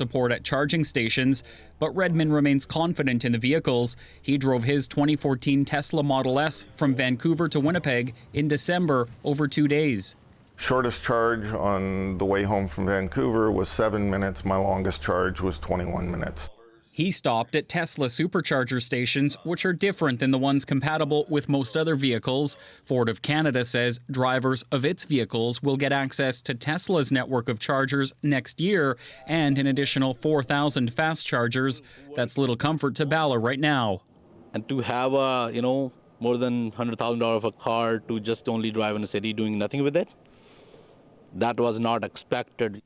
support at charging stations, but Redmond remains confident in the vehicles. He drove his 2014 Tesla Model S from Vancouver to Winnipeg in December over 2 days. Shortest charge on the way home from Vancouver was 7 minutes. My longest charge was 21 minutes. He stopped at Tesla supercharger stations, which are different than the ones compatible with most other vehicles. Ford of Canada says drivers of its vehicles will get access to Tesla's network of chargers next year and an additional 4,000 fast chargers. That's little comfort to Bala right now. And to have a, more than $100,000 of a car to just only drive in the city doing nothing with it, that was not expected.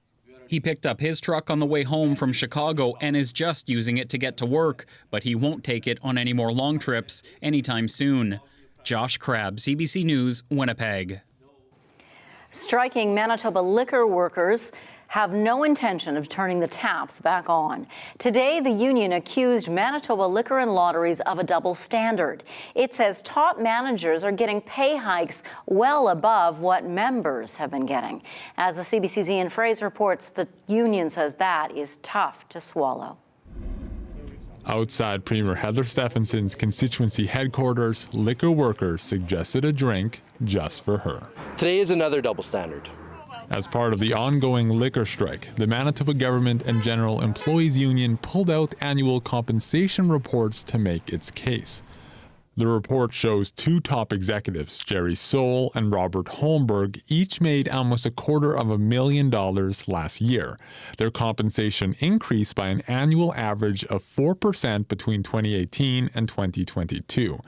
He picked up his truck on the way home from Chicago and is just using it to get to work, but he won't take it on any more long trips anytime soon. Josh Crabb, CBC News, Winnipeg. Striking Manitoba liquor workers have no intention of turning the taps back on. Today, the union accused Manitoba Liquor and Lotteries of a double standard. It says top managers are getting pay hikes well above what members have been getting. As the CBC's Ian Fraser reports, the union says that is tough to swallow. Outside Premier Heather Stephenson's constituency headquarters, liquor workers suggested a drink just for her. Today is another double standard. As part of the ongoing liquor strike, the Manitoba Government and General Employees Union pulled out annual compensation reports to make its case. The report shows two top executives, Jerry Soule and Robert Holmberg, each made almost $250,000 last year. Their compensation increased by an annual average of 4% between 2018 and 2022.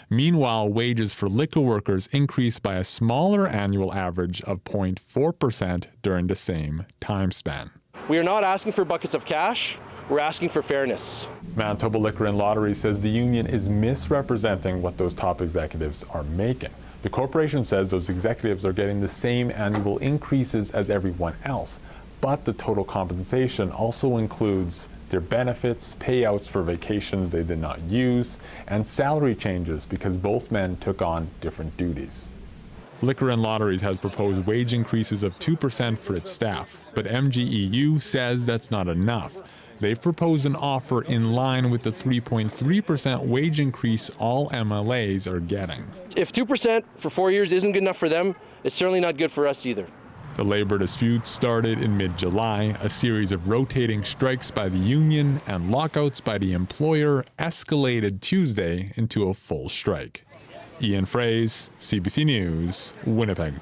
Meanwhile, wages for liquor workers increased by a smaller annual average of 0.4% during the same time span. We are not asking for buckets of cash. We're asking for fairness. Manitoba Liquor and Lottery says the union is misrepresenting what those top executives are making. The corporation says those executives are getting the same annual increases as everyone else, but the total compensation also includes their benefits, payouts for vacations they did not use, and salary changes because both men took on different duties. Liquor and Lotteries has proposed wage increases of 2% for its staff, but MGEU says that's not enough. They've proposed an offer in line with the 3.3% wage increase all MLAs are getting. If 2% for 4 years isn't good enough for them, it's certainly not good for us either. The labor dispute started in mid-July. A series of rotating strikes by the union and lockouts by the employer escalated Tuesday into a full strike. Ian Fraser, CBC News, Winnipeg.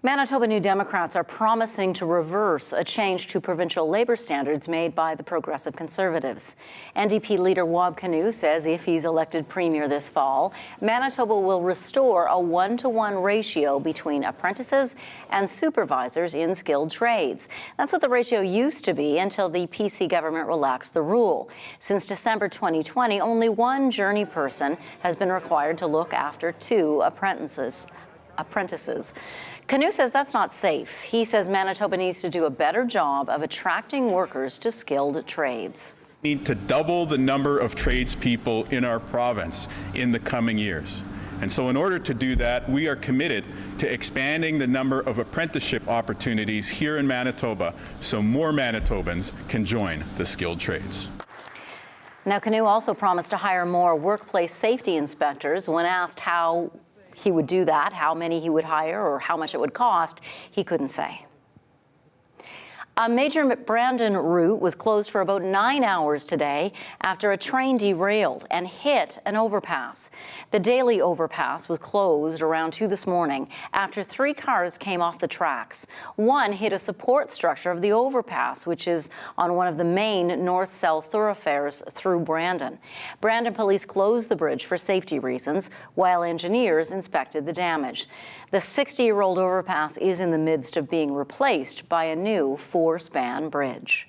Manitoba New Democrats are promising to reverse a change to provincial labour standards made by the Progressive Conservatives. NDP leader Wab Kinew says if he's elected premier this fall, Manitoba will restore a 1-to-1 ratio between apprentices and supervisors in skilled trades. That's what the ratio used to be until the PC government relaxed the rule. Since December 2020, only one journey person has been required to look after two apprentices. Kinew says that's not safe. He says Manitoba needs to do a better job of attracting workers to skilled trades. We need to double the number of tradespeople in our province in the coming years. And so in order to do that, we are committed to expanding the number of apprenticeship opportunities here in Manitoba so more Manitobans can join the skilled trades. Now, Kinew also promised to hire more workplace safety inspectors. When asked how he would do that, how many he would hire or how much it would cost, he couldn't say. A major Brandon route was closed for about 9 hours today after a train derailed and hit an overpass. The Daily overpass was closed around 2 this morning after 3 cars came off the tracks. One hit a support structure of the overpass, which is on one of the main north-south thoroughfares through Brandon. Brandon police closed the bridge for safety reasons while engineers inspected the damage. The 60-year-old overpass is in the midst of being replaced by a new 4-span bridge.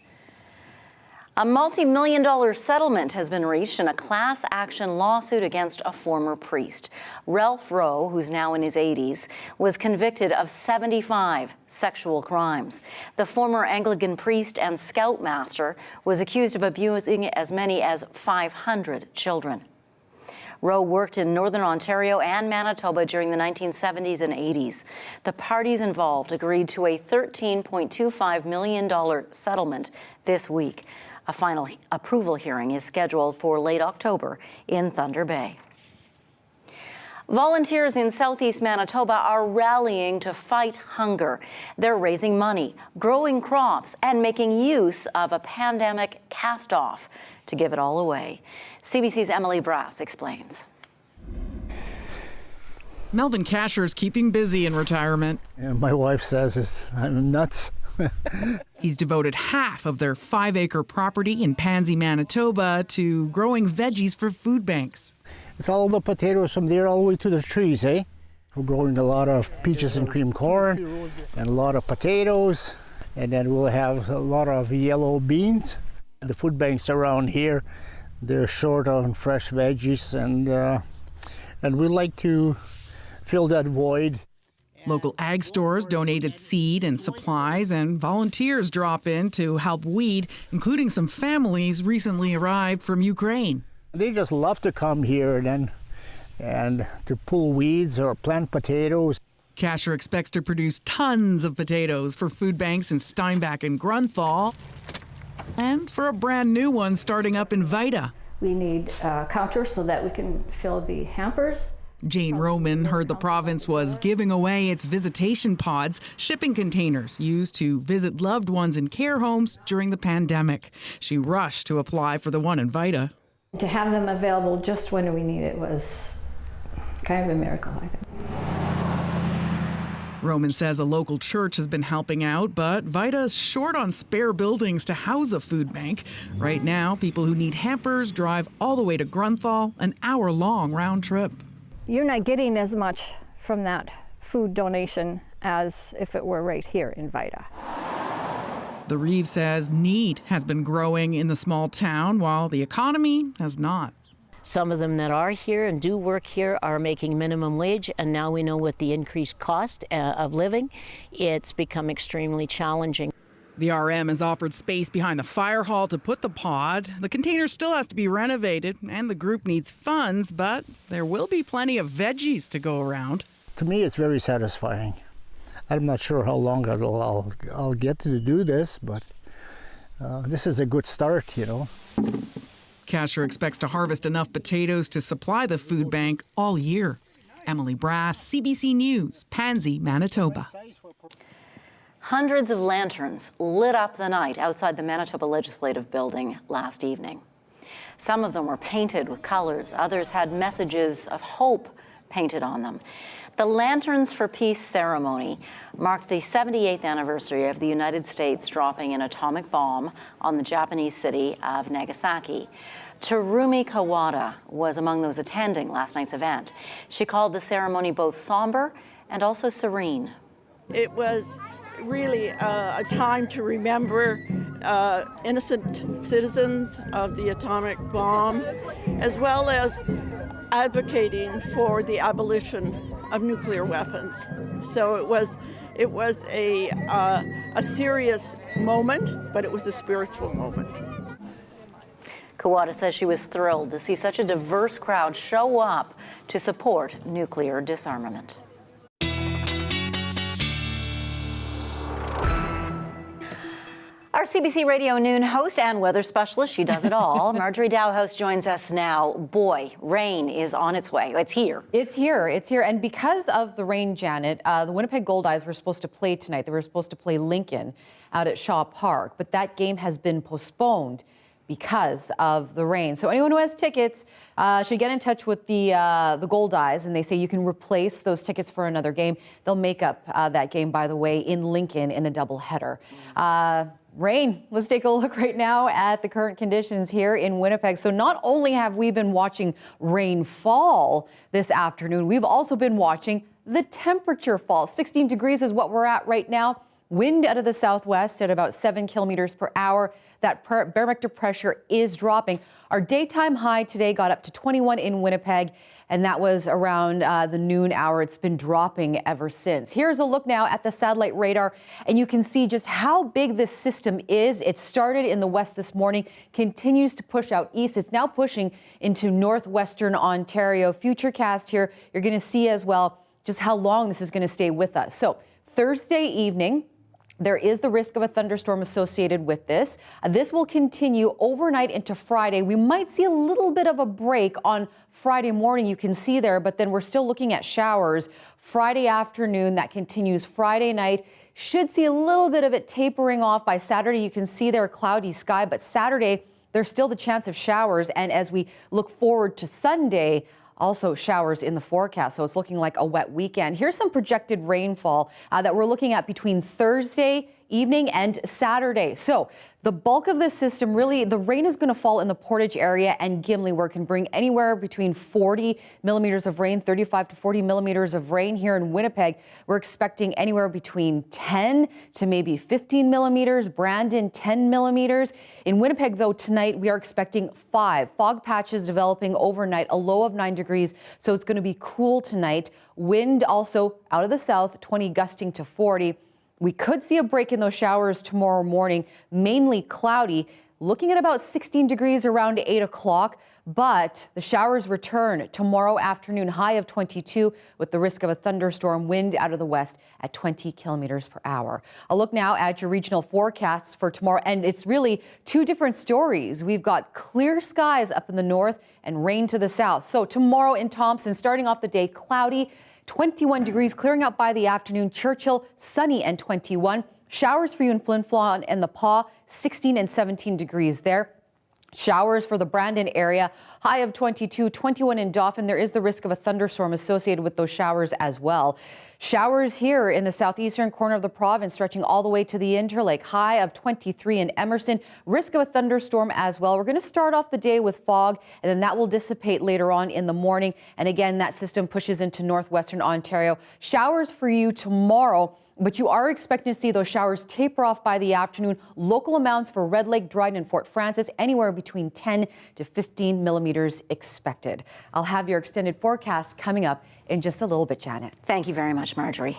A multi-million-dollar settlement has been reached in a class action lawsuit against a former priest. Ralph Rowe, who's now in his 80s, was convicted of 75 sexual crimes. The former Anglican priest and scoutmaster was accused of abusing as many as 500 children. Rowe worked in Northern Ontario and Manitoba during the 1970s and 80s. The parties involved agreed to a $13.25 million settlement this week. A final approval hearing is scheduled for late October in Thunder Bay. Volunteers in southeast Manitoba are rallying to fight hunger. They're raising money, growing crops, and making use of a pandemic cast-off to give it all away. CBC's Emily Brass explains. Melvin Kasher's keeping busy in retirement. And my wife says I'm nuts. He's devoted half of their 5-acre property in Pansy, Manitoba to growing veggies for food banks. It's all the potatoes from there all the way to the trees, eh? We're growing a lot of peaches and cream corn and a lot of potatoes, and then we'll have a lot of yellow beans. The food banks around here, they're short on fresh veggies, and we like to fill that void. Local ag stores donated seed and supplies, and volunteers drop in to help weed, including some families recently arrived from Ukraine. They just love to come here and to pull weeds or plant potatoes. Kasher expects to produce tons of potatoes for food banks in Steinbach and Grunthal, and for a brand new one starting up in Vida. We need counters so that we can fill the hampers. Jane Roman heard the province was giving away its visitation pods, shipping containers used to visit loved ones in care homes during the pandemic. She rushed to apply for the one in Vida. To have them available just when we need it was kind of a miracle, I think. Roman says a local church has been helping out, but Vida is short on spare buildings to house a food bank. Right now, people who need hampers drive all the way to Grunthal, an hour-long round trip. You're not getting as much from that food donation as if it were right here in Vida. The Reeve says need has been growing in the small town, while the economy has not. Some of them that are here and do work here are making minimum wage, and now we know with the increased cost of living, it's become extremely challenging. The RM has offered space behind the fire hall to put the pod. The container still has to be renovated, and the group needs funds, but there will be plenty of veggies to go around. To me, it's very satisfying. I'm not sure how long I'll get to do this, but this is a good start, you know. Kasher expects to harvest enough potatoes to supply the food bank all year. Emily Brass, CBC News, Pansy, Manitoba. Hundreds of lanterns lit up the night outside the Manitoba Legislative Building last evening. Some of them were painted with colors. Others had messages of hope painted on them. The Lanterns for Peace ceremony marked the 78th anniversary of the United States dropping an atomic bomb on the Japanese city of Nagasaki. Terumi Kawada was among those attending last night's event. She called the ceremony both somber and also serene. It was really a time to remember innocent citizens of the atomic bomb, as well as advocating for the abolition of nuclear weapons. So it was a serious moment, but it was a spiritual moment. Kawada says she was thrilled to see such a diverse crowd show up to support nuclear disarmament. Our CBC Radio Noon host and weather specialist, she does it all. Marjorie Dowhouse joins us now. Boy, rain is on its way. It's here. It's here. It's here. And because of the rain, Janet, the Winnipeg Goldeyes were supposed to play tonight. They were supposed to play Lincoln out at Shaw Park, but that game has been postponed because of the rain. So anyone who has tickets should get in touch with the Goldeyes, and they say you can replace those tickets for another game. They'll make up that game, by the way, in Lincoln in a doubleheader. Rain. Let's take a look right now at the current conditions here in Winnipeg. So not only have we been watching rain fall this afternoon, we've also been watching the temperature fall. 16 degrees is what we're at right now. Wind out of the southwest at about 7 kilometers per hour. That barometric pressure is dropping. Our daytime high today got up to 21 in Winnipeg, and that was around the noon hour. It's been dropping ever since. Here's a look now at the satellite radar, and you can see just how big this system is. It started in the west this morning, continues to push out east. It's now pushing into northwestern Ontario. Futurecast here, you're going to see as well just how long this is going to stay with us. So Thursday evening, there is the risk of a thunderstorm associated with this. This will continue overnight into Friday. We might see a little bit of a break on Friday morning, you can see there, but then we're still looking at showers Friday afternoon. That continues Friday night. Should see a little bit of it tapering off by Saturday. You can see there a cloudy sky, but Saturday, there's still the chance of showers. And as we look forward to Sunday, also showers in the forecast, so it's looking like a wet weekend. Here's some projected rainfall that we're looking at between Thursday evening and Saturday. So the bulk of this system, really, the rain is going to fall in the Portage area and Gimli, where it can bring anywhere between 40 millimeters of rain, 35 to 40 millimeters of rain. Here in Winnipeg, we're expecting anywhere between 10 to maybe 15 millimeters. Brandon, 10 millimeters. In Winnipeg, though, tonight we are expecting 5 fog patches developing overnight, a low of 9 degrees. So it's going to be cool tonight. Wind also out of the south, 20 gusting to 40. We could see a break in those showers tomorrow morning, mainly cloudy, looking at about 16 degrees around 8 o'clock, but the showers return tomorrow afternoon, high of 22, with the risk of a thunderstorm, wind out of the west at 20 kilometers per hour. A look now at your regional forecasts for tomorrow, and it's really 2 different stories. We've got clear skies up in the north and rain to the south. So tomorrow in Thompson, starting off the day, cloudy, 21 degrees, clearing up by the afternoon. Churchill, sunny and 21. Showers for you in Flin Flon and the Paw, 16 and 17 degrees there. Showers for the Brandon area, high of 22, 21 in Dauphin. There is the risk of a thunderstorm associated with those showers as well. Showers here in the southeastern corner of the province, stretching all the way to the Interlake, high of 23 in Emerson. Risk of a thunderstorm as well. We're going to start off the day with fog, and then that will dissipate later on in the morning. And again, that system pushes into northwestern Ontario. Showers for you tomorrow, but you are expecting to see those showers taper off by the afternoon. Local amounts for Red Lake, Dryden, and Fort Frances, anywhere between 10 to 15 millimeters expected. I'll have your extended forecast coming up in just a little bit, Janet. Thank you very much, Marjorie.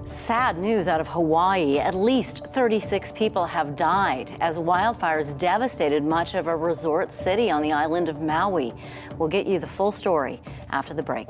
Sad news out of Hawaii. At least 36 people have died as wildfires devastated much of a resort city on the island of Maui. We'll get you the full story after the break.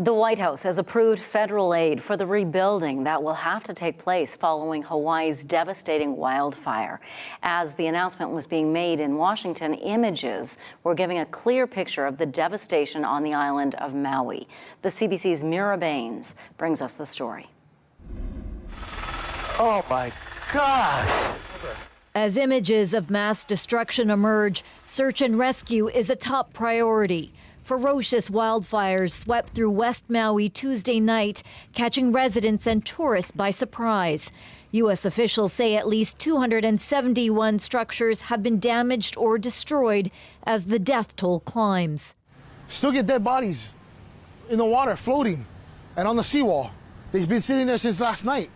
The White House has approved federal aid for the rebuilding that will have to take place following Hawaii's devastating wildfire. As the announcement was being made in Washington, images were giving a clear picture of the devastation on the island of Maui. The CBC's Mira Baines brings us the story. Oh my God! As images of mass destruction emerge, search and rescue is a top priority. Ferocious wildfires swept through West Maui Tuesday night, catching residents and tourists by surprise. U.S. officials say at least 271 structures have been damaged or destroyed as the death toll climbs. Still get dead bodies in the water floating and on the seawall. They've been sitting there since last night.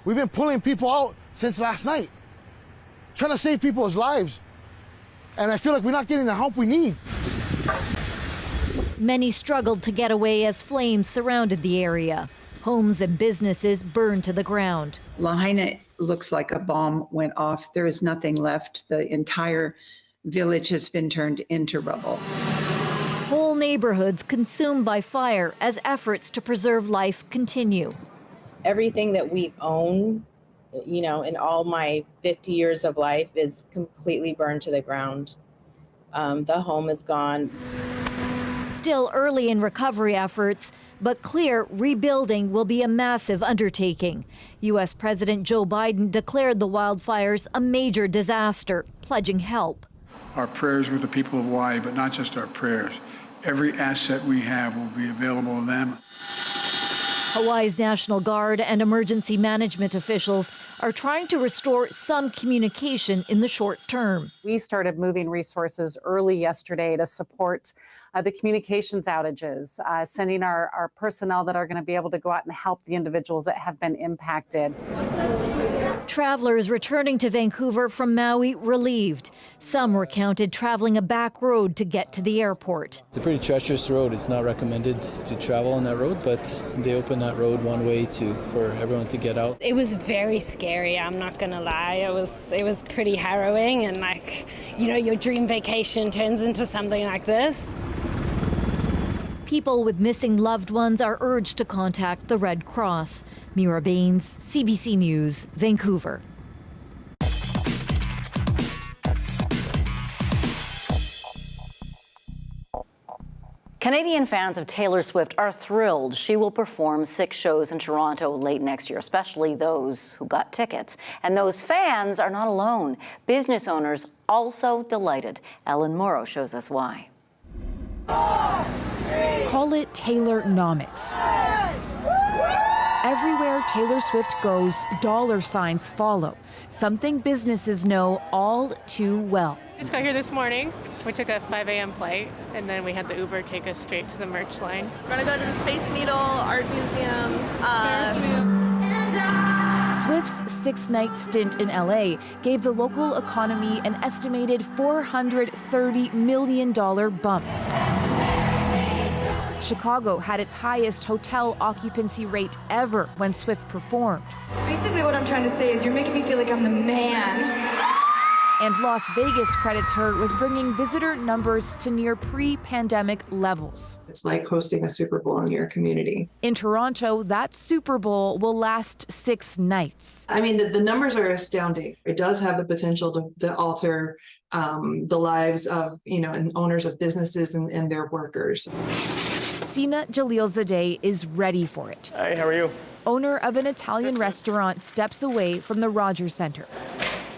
We've been pulling people out since last night, trying to save people's lives. And I feel like we're not getting the help we need. Many struggled to get away as flames surrounded the area. Homes and businesses burned to the ground. Lahaina looks like a bomb went off. There is nothing left. The entire village has been turned into rubble. Whole neighborhoods consumed by fire as efforts to preserve life continue. Everything that we've owned, you know, in all my 50 years of life is completely burned to the ground. The home is gone. Still early in recovery efforts, but clear rebuilding will be a massive undertaking. U.S. President Joe Biden declared the wildfires a major disaster, pledging help. Our prayers with the people of Hawaii, but not just our prayers. Every asset we have will be available to them. Hawaii's National Guard and emergency management officials are trying to restore some communication in the short term. We started moving resources early yesterday to support the communications outages, sending our personnel that are going to be able to go out and help the individuals that have been impacted. Travelers returning to Vancouver from Maui relieved. Some were counted traveling a back road to get to the airport. It's a pretty treacherous road. It's not recommended to travel on that road, but they opened that road one way for everyone to get out. It was very scary, I'm not gonna lie. It was pretty harrowing, and your dream vacation turns into something like this. People with missing loved ones are urged to contact the Red Cross. Mira Baines, CBC News, Vancouver. Canadian fans of Taylor Swift are thrilled. She will perform 6 shows in Toronto late next year, especially those who got tickets. And those fans are not alone. Business owners also delighted. Ellen Morrow shows us why. Call it Taylor-nomics. Everywhere Taylor Swift goes, dollar signs follow. Something businesses know all too well. We just got here this morning. We took a 5 a.m. flight, and then we had the Uber take us straight to the merch line. We're gonna go to the Space Needle Art Museum. Swift's 6-night stint in LA gave the local economy an estimated $430 million bump. Chicago had its highest hotel occupancy rate ever when Swift performed. Basically what I'm trying to say is you're making me feel like I'm the man. And Las Vegas credits her with bringing visitor numbers to near pre-pandemic levels. It's like hosting a Super Bowl in your community. In Toronto, that Super Bowl will last 6 nights. I mean, the numbers are astounding. It does have the potential to alter the lives of, and owners of businesses and their workers. Sina Jalilzadeh is ready for it. Hi, how are you? Owner of an Italian restaurant steps away from the Rogers Centre.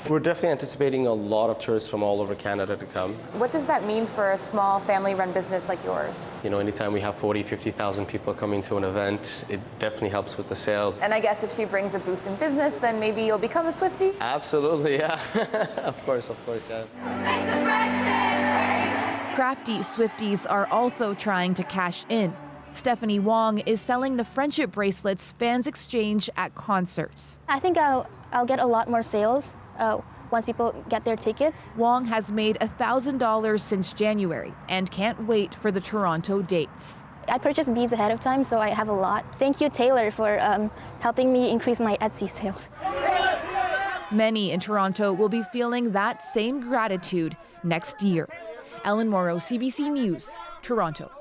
We're definitely anticipating a lot of tourists from all over Canada to come. What does that mean for a small family-run business like yours? Anytime we have 40, 50,000 people coming to an event, it definitely helps with the sales. And I guess if she brings a boost in business, then maybe you'll become a Swiftie? Absolutely, yeah. Of course, yeah. Crafty Swifties are also trying to cash in. Stephanie Wong is selling the friendship bracelets fans exchange at concerts. I think I'll get a lot more sales once people get their tickets. Wong has made $1,000 since January and can't wait for the Toronto dates. I purchased beads ahead of time, so I have a lot. Thank you, Taylor, for helping me increase my Etsy sales. Many in Toronto will be feeling that same gratitude next year. Ellen Morrow, CBC News, Toronto.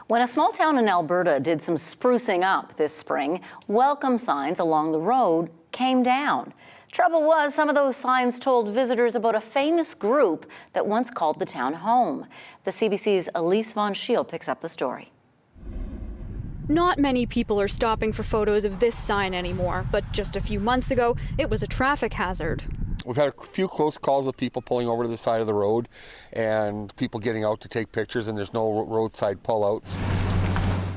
When a small town in Alberta did some sprucing up this spring, welcome signs along the road came down. Trouble was, some of those signs told visitors about a famous group that once called the town home. The CBC's Elise Von Schiel picks up the story. Not many people are stopping for photos of this sign anymore, but just a few months ago, it was a traffic hazard. We've had a few close calls of people pulling over to the side of the road and people getting out to take pictures, and there's no roadside pullouts.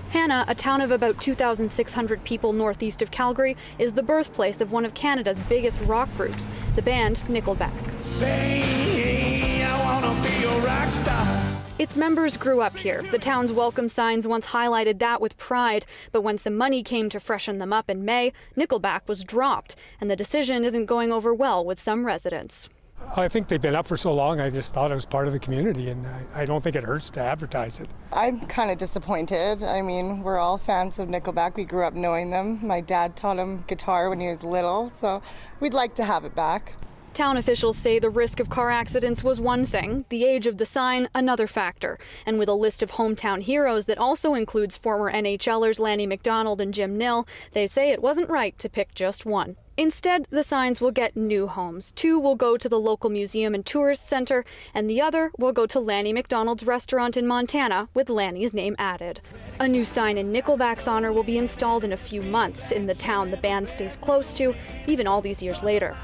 Hannah, a town of about 2,600 people northeast of Calgary, is the birthplace of one of Canada's biggest rock groups, the band Nickelback. Hey, I wanna be a rock star. Its members grew up here. The town's welcome signs once highlighted that with pride, but when some money came to freshen them up in May, Nickelback was dropped, and the decision isn't going over well with some residents. I think they've been up for so long, I just thought it was part of the community, and I don't think it hurts to advertise it. I'm kind of disappointed. I mean, we're all fans of Nickelback. We grew up knowing them. My dad taught him guitar when he was little, so we'd like to have it back. Town officials say the risk of car accidents was one thing, the age of the sign another factor. And with a list of hometown heroes that also includes former NHLers Lanny McDonald and Jim Nill, they say it wasn't right to pick just one. Instead, the signs will get new homes. 2 will go to the local museum and tourist center, and the other will go to Lanny McDonald's restaurant in Montana, with Lanny's name added. A new sign in Nickelback's honor will be installed in a few months in the town the band stays close to, even all these years later.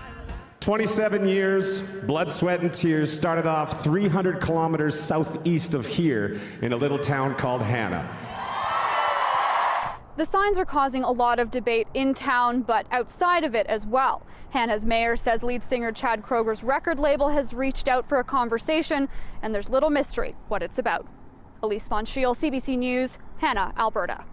27 years, blood, sweat, and tears, started off 300 kilometers southeast of here in a little town called Hannah. The signs are causing a lot of debate in town, but outside of it as well. Hannah's mayor says lead singer Chad Kroger's record label has reached out for a conversation, and there's little mystery what it's about. Elise Von Schiel, CBC News, Hannah, Alberta.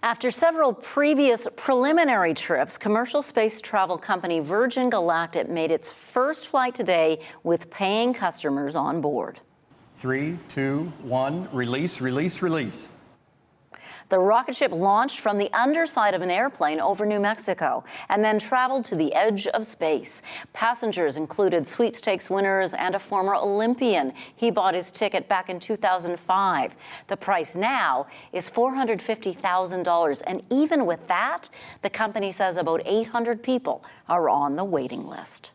After several previous preliminary trips, commercial space travel company Virgin Galactic made its first flight today with paying customers on board. 3, 2, 1, release, release, release. The rocket ship launched from the underside of an airplane over New Mexico and then traveled to the edge of space. Passengers included sweepstakes winners and a former Olympian. He bought his ticket back in 2005. The price now is $450,000. And even with that, the company says about 800 people are on the waiting list.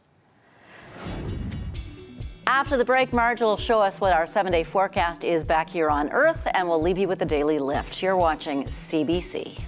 After the break, Marge will show us what our 7-day forecast is back here on Earth, and we'll leave you with the Daily Lift. You're watching CBC.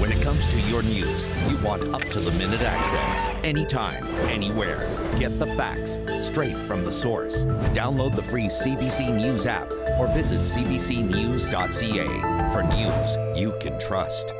When it comes to your news, you want up-to-the-minute access. Anytime, anywhere. Get the facts straight from the source. Download the free CBC News app or visit cbcnews.ca for news you can trust.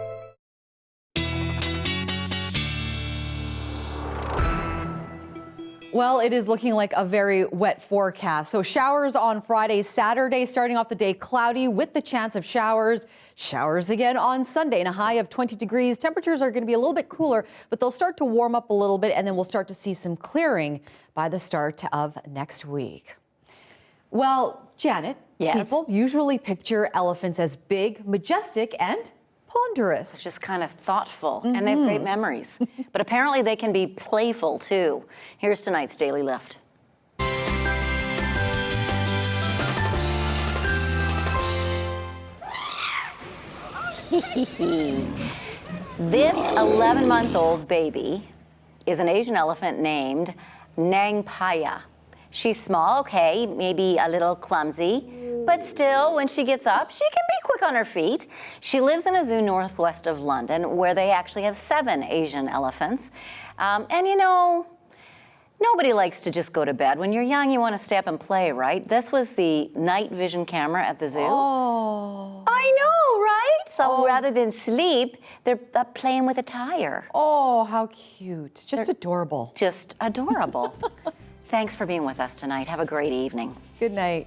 Well, it is looking like a very wet forecast. So showers on Friday, Saturday, starting off the day cloudy with the chance of showers. Showers again on Sunday and a high of 20 degrees. Temperatures are going to be a little bit cooler, but they'll start to warm up a little bit, and then we'll start to see some clearing by the start of next week. Well, Janet, people usually picture elephants as big, majestic, and ponderous. It's just kind of thoughtful, and they have great memories. But apparently they can be playful too. Here's tonight's Daily Lift. This 11-month-old baby is an Asian elephant named Nangpaya. She's small, okay, maybe a little clumsy, but still, when she gets up, she can be quick on her feet. She lives in a zoo northwest of London where they actually have 7 Asian elephants. And you know, nobody likes to just go to bed. When you're young, you want to stay up and play, right? This was the night vision camera at the zoo. Oh. I know, right? So rather than sleep, they're playing with a tire. Oh, how cute. Just adorable. Just adorable. Thanks for being with us tonight. Have a great evening. Good night.